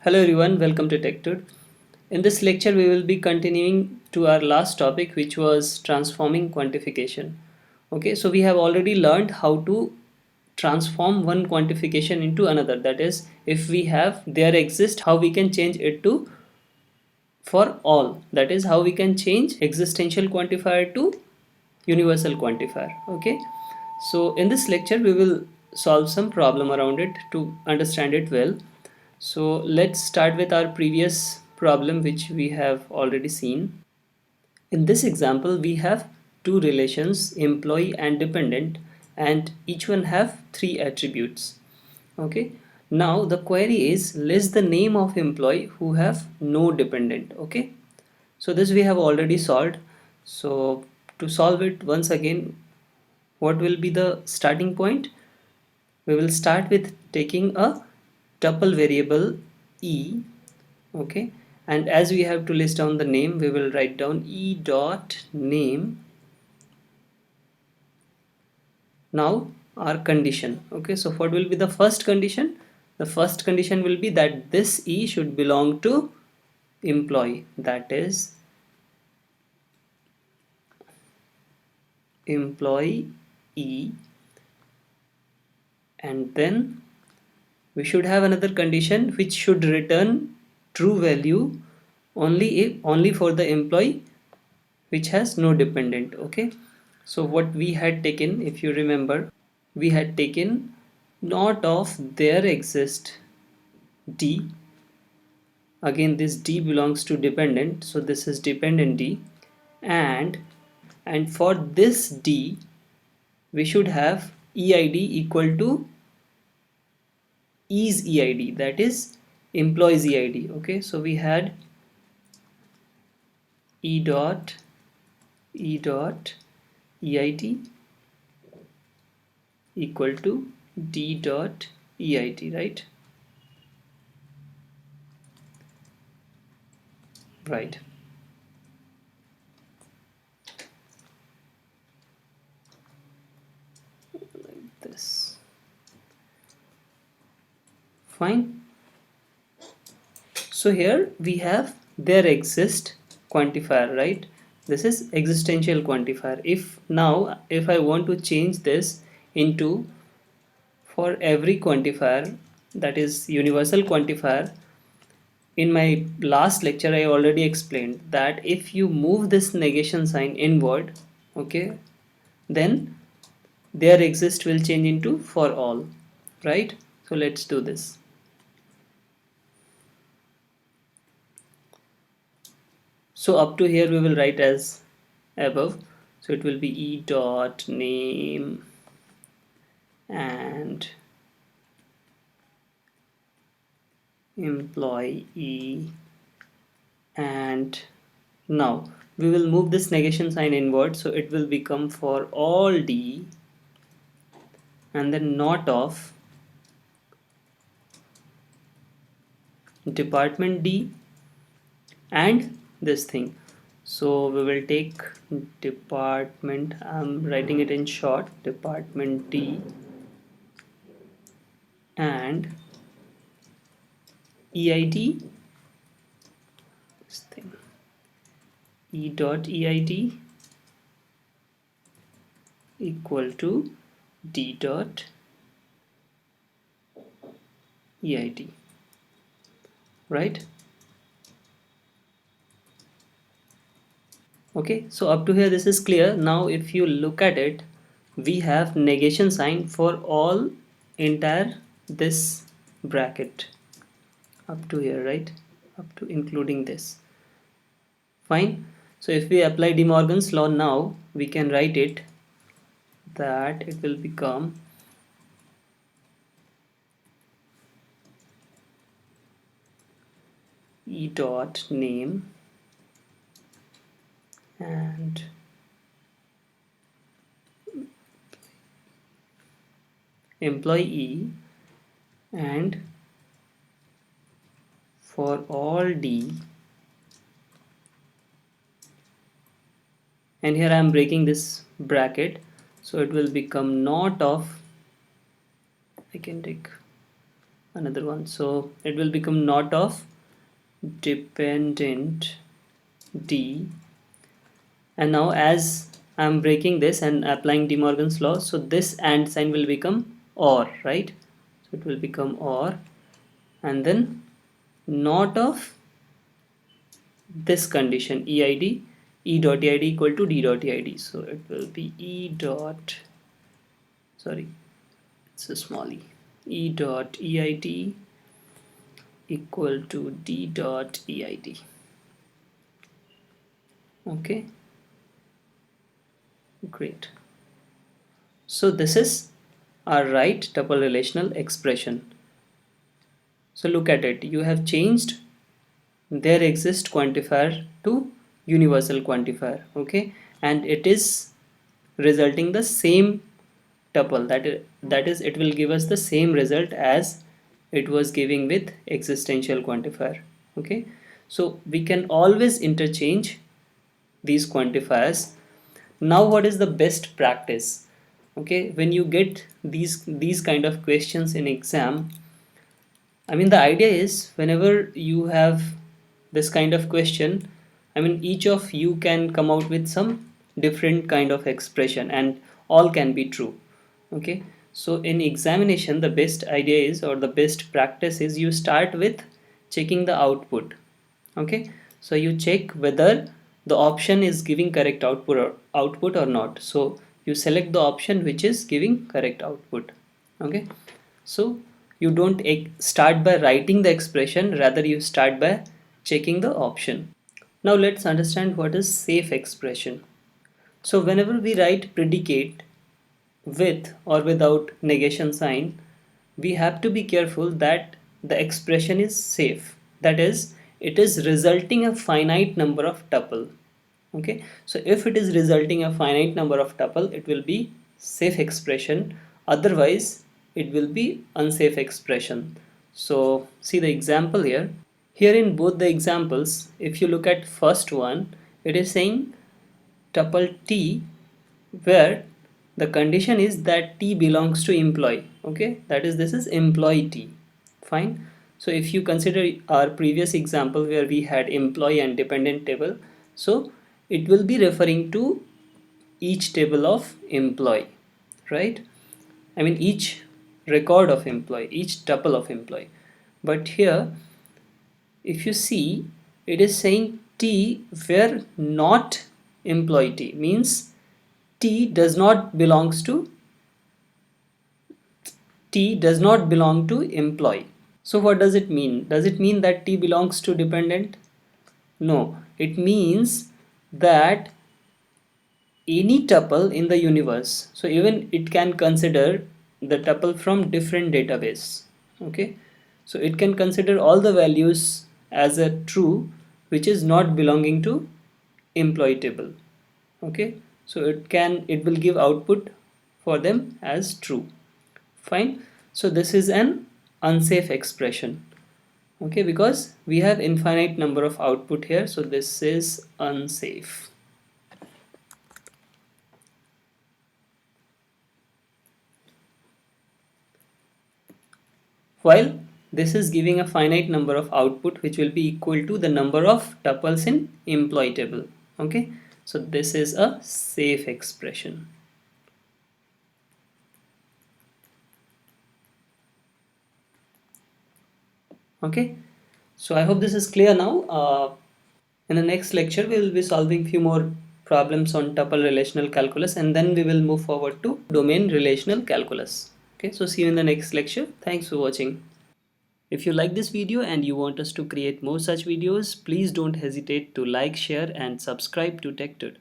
Hello everyone, welcome to TechTude. In this lecture, we will be continuing to our last topic, which was transforming quantification. Okay, so we have already learned how to transform one quantification into another. That is, if we have there exist, how we can change it to for all. That is how we can change existential quantifier to universal quantifier. Okay, so in this lecture, we will solve some problem around it to understand it well. So let's start with our previous problem which we have already seen. In this example, we have two relations, employee and dependent, and each one have three attributes. Okay. Now the query is list the name of employee who have no dependent. Okay. So this we have already solved. So to solve it once again, what will be the starting point? We will start with taking a tuple variable e. Okay, and as we have to list down the name, we will write down e dot name. Now our condition. Okay, so what will be the first condition? The first condition will be that this e should belong to employee, that is employee e, and then we should have another condition which should return true value only for the employee which has no dependent. Okay, so what we had taken, if you remember, we had taken not of there exist d. Again, this d belongs to dependent, so this is dependent d, and for this d we should have eid equal to is eid, that is employees eid. Okay, so we had e dot eid equal to d dot eid, right? Right. Like this. Fine. So here we have there exist quantifier, right? This is existential quantifier. If I want to change this into for every quantifier, that is universal quantifier, in my last lecture I already explained that if you move this negation sign inward, okay, then there exist will change into for all, right? So let's do this. So up to here we will write as above. So it will be e dot name and employee, and now we will move this negation sign inward, so it will become for all d and then not of department d and this thing. So we will take department, I'm writing it in short, department d and eid, this thing, e dot eid equal to d dot eid, right? Okay, so up to here this is clear. Now if you look at it, we have negation sign for all entire this bracket up to here, right? Up to including this. Fine. So if we apply De Morgan's law now, we can write it that it will become e dot name and employee and for all d, and here I am breaking this bracket, so it will become not of, I can take another one. So it will become not of dependent D. And now as I'm breaking this and applying De Morgan's law, so this and sign will become or, right? So it will become or, and then not of this condition eid, e dot eid equal to d dot eid. So it will be e dot, sorry, it's a small e dot eid equal to d dot eid. Okay, great. So this is our right tuple relational expression. So look at it, you have changed there exists quantifier to universal quantifier, okay, and it is resulting the same tuple, that is it will give us the same result as it was giving with existential quantifier. Okay, so we can always interchange these quantifiers. Now what is the best practice? Okay, when you get these kind of questions in exam, I mean, the idea is whenever you have this kind of question, I mean, each of you can come out with some different kind of expression and all can be true. Okay, so in examination, the best idea is, or the best practice is, you start with checking the output. Okay, so you check whether the option is giving correct output or not. So you select the option which is giving correct output. Okay, so you don't start by writing the expression, rather you start by checking the option. Now let's understand what is safe expression. So whenever we write predicate with or without negation sign, we have to be careful that the expression is safe. That is, it is resulting a finite number of tuple. Okay, so if it is resulting a finite number of tuple, it will be safe expression. Otherwise, it will be unsafe expression. So see the example here. Here in both the examples, if you look at first one, it is saying tuple T where the condition is that T belongs to employee. Okay, that is, this is employee T. Fine. So if you consider our previous example where we had employee and dependent table, so it will be referring to each table of employee, right? I mean each record of employee, each tuple of employee. But here if you see, it is saying T where not employee T, means T does not belong to employee. So what does it mean? Does it mean that T belongs to dependent? No, it means that any tuple in the universe, so even it can consider the tuple from different database. Okay, so it can consider all the values as a true which is not belonging to employee table. Okay, so it will give output for them as true. Fine. So this is an unsafe expression. Okay, because we have infinite number of output here, so this is unsafe. While this is giving a finite number of output which will be equal to the number of tuples in employee table. Okay, so this is a safe expression. Okay, so I hope this is clear now. In the next lecture we will be solving few more problems on tuple relational calculus, and then we will move forward to domain relational calculus. Okay, so see you in the next lecture. Thanks for watching. If you like this video and you want us to create more such videos, please don't hesitate to like, share and subscribe to TechTud.